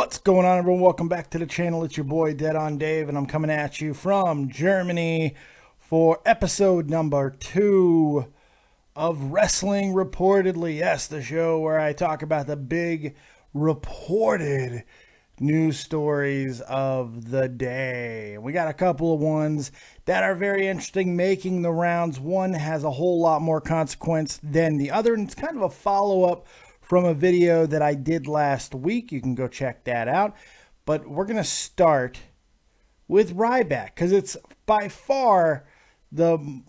What's going on, everyone? Welcome back to the channel. It's your boy Dead on Dave, and I'm coming at you from Germany for episode number 2 of Wrestling Reportedly. Yes, the show where I talk about the big reported news stories of the day. We got a couple of ones that are very interesting, making the rounds. One has a whole lot more consequence than the other, and it's kind of a follow-up from a video that I did last week. You can go check that out. But we're going to start with Ryback, because it's by far the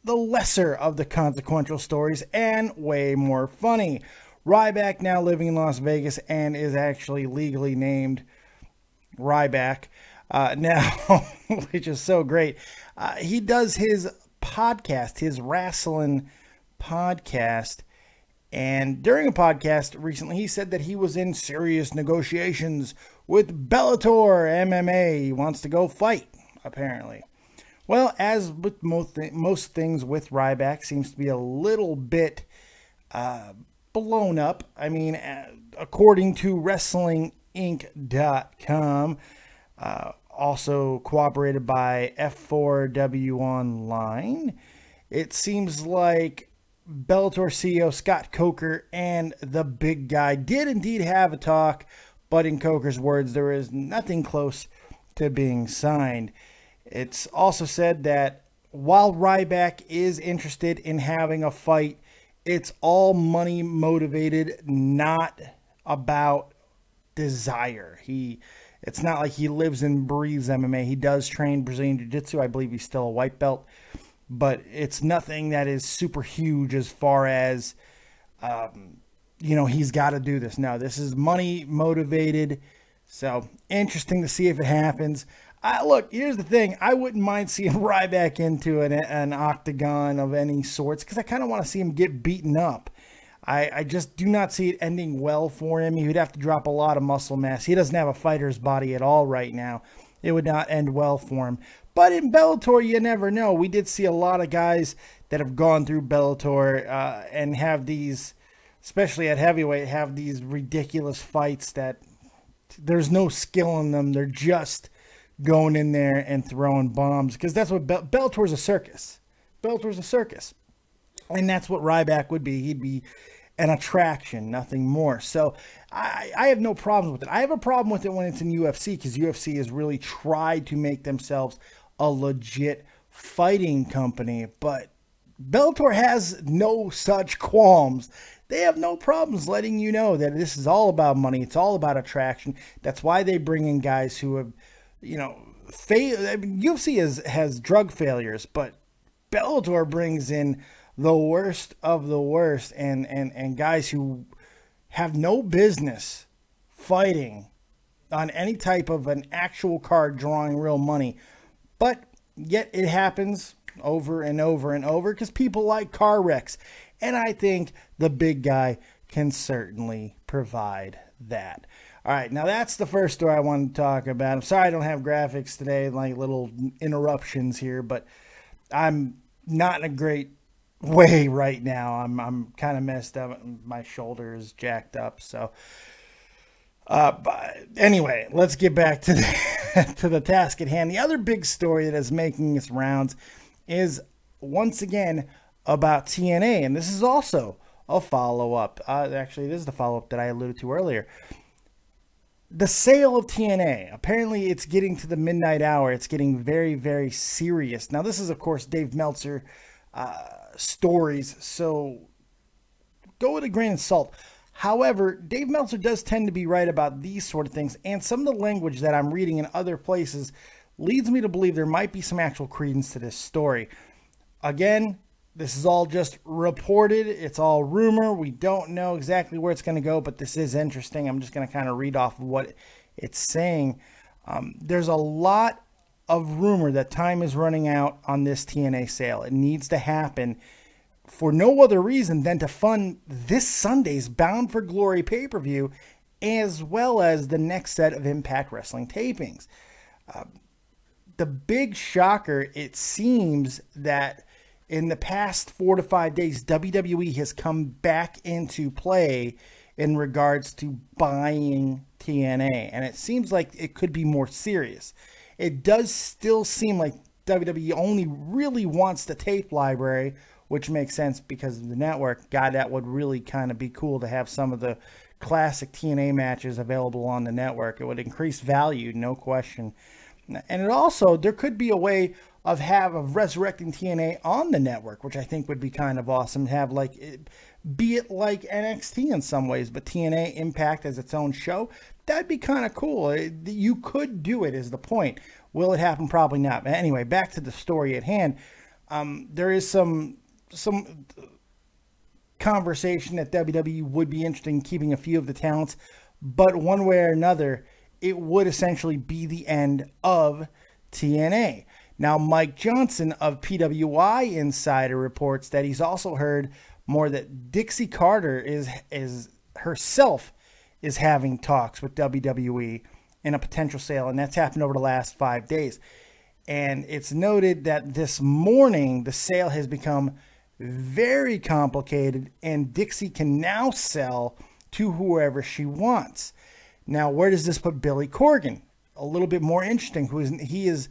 lesser of the consequential stories and way more funny. Ryback, now living in Las Vegas, and is actually legally named Ryback now, which is so great. He does his podcast, his wrestling podcast. And during a podcast recently, he said that he was in serious negotiations with Bellator MMA. He wants to go fight, apparently. Well, as with most things with Ryback, seems to be a little bit blown up. I mean, according to WrestlingInc.com, also corroborated by F4W Online, it seems like Bellator CEO Scott Coker and the big guy did indeed have a talk, but in Coker's words, there is nothing close to being signed. It's also said that while Ryback is interested in having a fight, it's all money motivated, not about desire. It's not like he lives and breathes MMA. He does train Brazilian Jiu-Jitsu. I believe he's still a white belt. But it's nothing that is super huge as far as, he's got to do this. No, this is money motivated. So interesting to see if it happens. Look, here's the thing. I wouldn't mind seeing Ryback into an octagon of any sorts, because I kind of want to see him get beaten up. I just do not see it ending well for him. He would have to drop a lot of muscle mass. He doesn't have a fighter's body at all right now. It would not end well for him. But in Bellator, you never know. We did see a lot of guys that have gone through Bellator and have these, especially at heavyweight, have these ridiculous fights that there's no skill in them. They're just going in there and throwing bombs, because that's what Bellator is, a circus. Bellator is a circus. And that's what Ryback would be. He'd be an attraction, nothing more. So I have no problems with it. I have a problem with it when it's in UFC, because UFC has really tried to make themselves a legit fighting company, but Bellator has no such qualms. They have no problems letting you know that this is all about money. It's all about attraction. That's why they bring in guys who have, UFC has drug failures, but Bellator brings in the worst of the worst, and guys who have no business fighting on any type of an actual card drawing real money. But yet it happens over and over and over, because people like car wrecks. And I think the big guy can certainly provide that. All right, now that's the first story I wanted to talk about. I'm sorry I don't have graphics today, like little interruptions here, but I'm not in a great way right now. I'm kind of messed up. My shoulder is jacked up, so but anyway, let's get back to the task at hand. The other big story that is making its rounds is once again about TNA, and this is also a follow-up. Actually, this is the follow-up that I alluded to earlier. The sale of TNA. Apparently, it's getting to the midnight hour. It's getting very, very serious. Now, this is, of course, Dave Meltzer stories, so go with a grain of salt. However, Dave Meltzer does tend to be right about these sort of things, and some of the language that I'm reading in other places leads me to believe there might be some actual credence to this story. Again, this is all just reported. It's all rumor. We don't know exactly where it's going to go, but this is interesting. I'm just going to kind of read off of what it's saying. There's a lot of rumor that time is running out on this TNA sale. It needs to happen for no other reason than to fund this Sunday's Bound for Glory pay-per-view, as well as the next set of Impact Wrestling tapings. The big shocker, it seems that in the past 4 to 5 days, WWE has come back into play in regards to buying TNA, and it seems like it could be more serious. It does still seem like WWE only really wants the tape library, which makes sense because of the network. God, that would really kind of be cool to have some of the classic TNA matches available on the network. It would increase value, no question. And it also, there could be a way of resurrecting TNA on the network, which I think would be kind of awesome. Have be it like NXT in some ways, but TNA Impact as its own show. That'd be kind of cool. You could do it, is the point. Will it happen? Probably not. But anyway, back to the story at hand. There is some conversation that WWE would be interested in keeping a few of the talents, but one way or another, it would essentially be the end of TNA. Now, Mike Johnson of PWI Insider reports that he's also heard more that Dixie Carter is herself having talks with WWE in a potential sale, and that's happened over the last 5 days. And it's noted that this morning the sale has become very complicated, and Dixie can now sell to whoever she wants. Now, where does this put Billy Corgan? A little bit more interesting. He is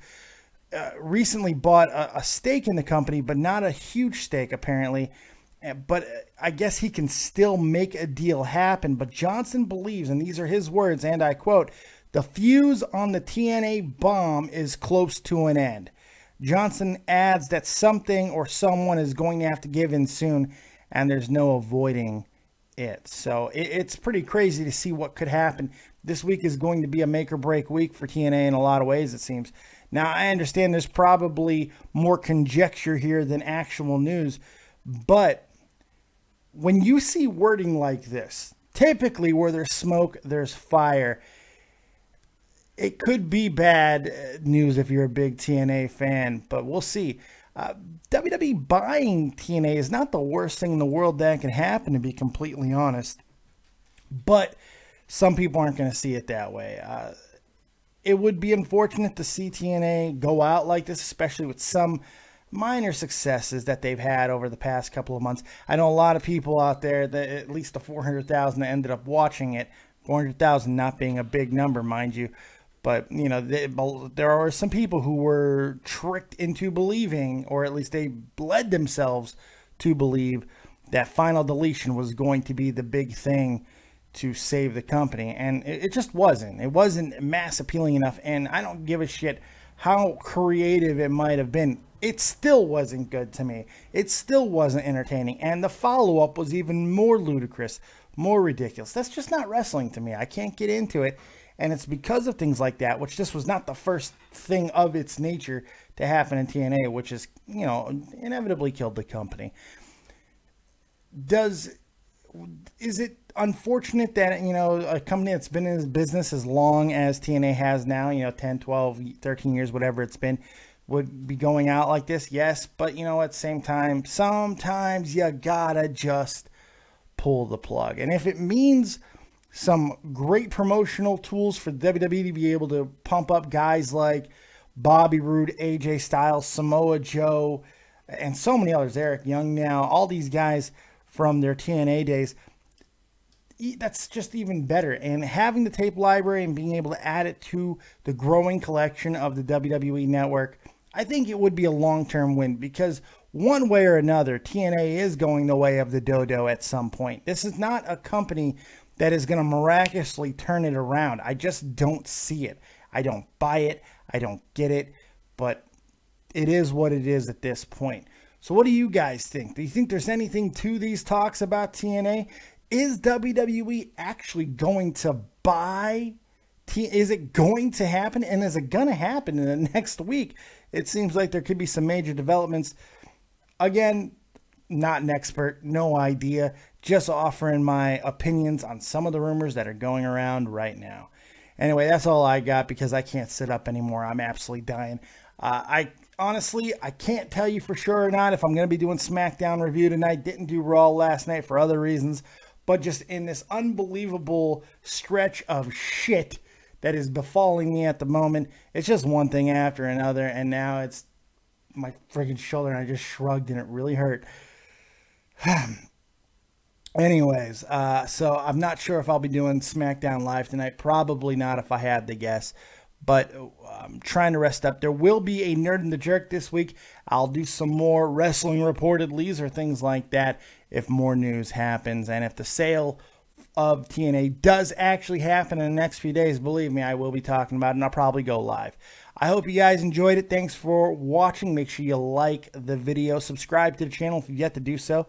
recently bought a stake in the company, but not a huge stake apparently. But I guess he can still make a deal happen. But Johnson believes, and these are his words, and I quote, "The fuse on the TNA bomb is close to an end." Johnson adds that something or someone is going to have to give in soon, and there's no avoiding it. So it's pretty crazy to see what could happen. This week is going to be a make or break week for TNA in a lot of ways, it seems. Now, I understand there's probably more conjecture here than actual news, but when you see wording like this, typically where there's smoke, there's fire. It could be bad news if you're a big TNA fan, but we'll see. WWE buying TNA is not the worst thing in the world that can happen, to be completely honest. But some people aren't going to see it that way. It would be unfortunate to see TNA go out like this, especially with some minor successes that they've had over the past couple of months. I know a lot of people out there, that at least the 400,000 that ended up watching it, 400,000 not being a big number, mind you. But, you know, there are some people who were tricked into believing, or at least they led themselves to believe, that Final Deletion was going to be the big thing to save the company. And it just wasn't. It wasn't mass appealing enough. And I don't give a shit how creative it might have been. It still wasn't good to me. It still wasn't entertaining. And the follow-up was even more ludicrous, more ridiculous. That's just not wrestling to me. I can't get into it. And it's because of things like that, which this was not the first thing of its nature to happen in TNA, which is, you know, inevitably killed the company. Is it unfortunate that, you know, a company that's been in business as long as TNA has now, you know, 10, 12, 13 years, whatever it's been, would be going out like this? Yes, but, you know, at the same time, sometimes you gotta just pull the plug. And if it means some great promotional tools for WWE to be able to pump up guys like Bobby Roode, AJ Styles, Samoa Joe, and so many others, Eric Young now, all these guys from their TNA days, that's just even better. And having the tape library and being able to add it to the growing collection of the WWE network, I think it would be a long-term win, because one way or another, TNA is going the way of the dodo at some point. This is not a company that is going to miraculously turn it around. I just don't see it. I don't buy it. I don't get it. But it is what it is at this point. So what do you guys think? Do you think there's anything to these talks about TNA? Is WWE actually going to buy TNA? Is it going to happen? And is it going to happen in the next week? It seems like there could be some major developments. Again, not an expert, no idea, just offering my opinions on some of the rumors that are going around right now. Anyway, that's all I got, because I can't sit up anymore. I'm absolutely dying. I can't tell you for sure or not if I'm going to be doing SmackDown review tonight. Didn't do Raw last night for other reasons, but just in this unbelievable stretch of shit that is befalling me at the moment, it's just one thing after another, and now it's my friggin' shoulder, and I just shrugged and it really hurt. Anyways, so I'm not sure if I'll be doing SmackDown Live tonight. Probably not if I had to guess. But I'm trying to rest up. There will be a Nerd and the Jerk this week. I'll do some more wrestling reportedlies or things like that if more news happens. And if the sale of TNA does actually happen in the next few days, believe me, I will be talking about it, and I'll probably go live. I hope you guys enjoyed it. Thanks for watching. Make sure you like the video. Subscribe to the channel if you've yet to do so.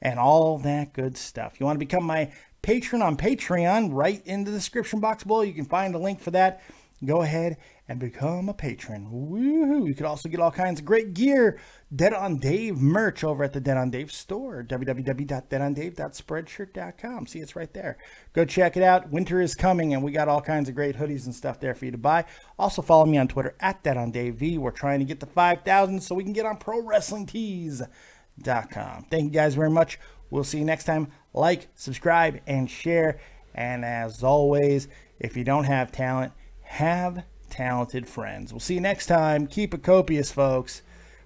And all that good stuff. You want to become my patron on Patreon, right in the description box below. You can find a link for that. Go ahead and become a patron. Woohoo! You could also get all kinds of great gear. Dead on Dave merch over at the Dead on Dave store. www.deadondave.spreadshirt.com. See, it's right there. Go check it out. Winter is coming, and we got all kinds of great hoodies and stuff there for you to buy. Also, follow me on Twitter at DeadOnDaveV. We're trying to get to 5,000 so we can get on ProWrestlingTees.com. Thank you guys very much. We'll see you next time. Like, subscribe, and share. And as always, if you don't have talent, have talented friends. We'll see you next time. Keep it copious, folks.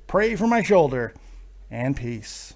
Pray for my shoulder, and peace.